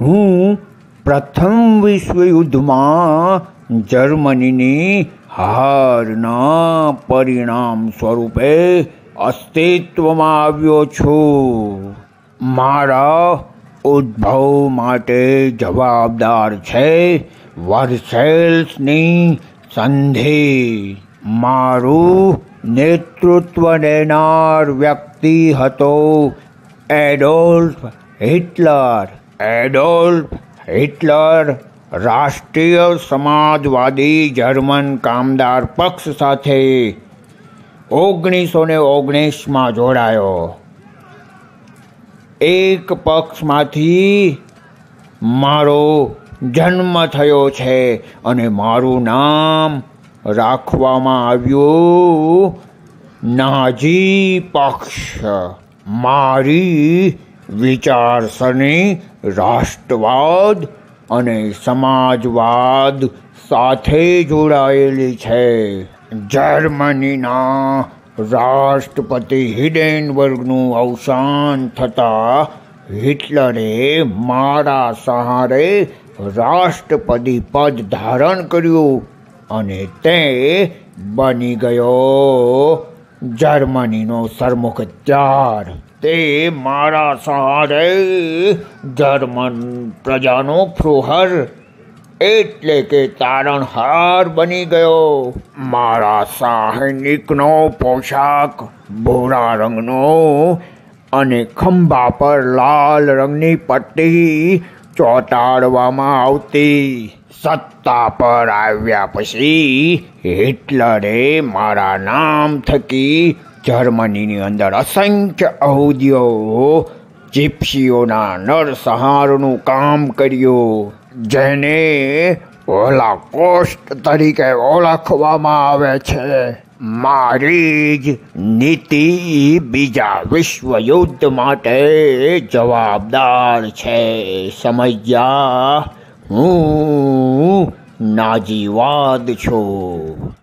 હું પ્રથમ વિશ્વયુદ્ધમાં જર્મનીની હારના પરિણામ સ્વરૂપે અસ્તિત્વમાં આવ્યો છું. મારા ઉદ્ભવ માટે જવાબદાર છે વર્સેલ્સની સંધિ. મારું નેતૃત્વ દેનાર વ્યક્તિ હતો એડોલ્ફ હિટલર. એડોલ્ફ હિટલર રાષ્ટ્રીય સમાજવાદી જર્મન કામદાર પક્ષ સાથે 1919માં જોડાયો. એક પક્ષમાંથી મારો જન્મ થયો છે અને મારું નામ રાખવામાં આવ્યું નાઝી પક્ષ. મારી વિચારસરણી રાષ્ટ્રવાદ અને સમાજવાદ સાથે જોડાયેલી છે. જર્મનીના રાષ્ટ્રપતિ હિન્ડેનબર્ગનું અવસાન થતાં હિટલરે મારા સહારે રાષ્ટ્રપતિ પદ ધારણ કર્યું અને તે બની ગયો જર્મનીનો સરમુખત્યાર. તે મારા સહારે જર્મન પ્રજાનો ફ્રુહર એટલે કે તારણહાર બની ગયો. મારા સૈનિકનો પોશાક ભૂરા રંગનો અને ખંભા પર લાલ રંગની પટ્ટી ચોંટાડવામાં આવતી. સત્તા પર આવ્યા પછી હિટલરે મારા નામ થકી જર્મનીની અંદર અસંખ્ય અહુદીઓ જીપ્સીઓના નરસંહારનું કામ કર્યું, જેને હોલોકોસ્ટ તરીકે ઓળખવામાં આવે છે. મારી જ નીતિ બીજા વિશ્વયુદ્ધ માટે જવાબદાર છે. સમજ્યા? હું નાઝીવાદ છું.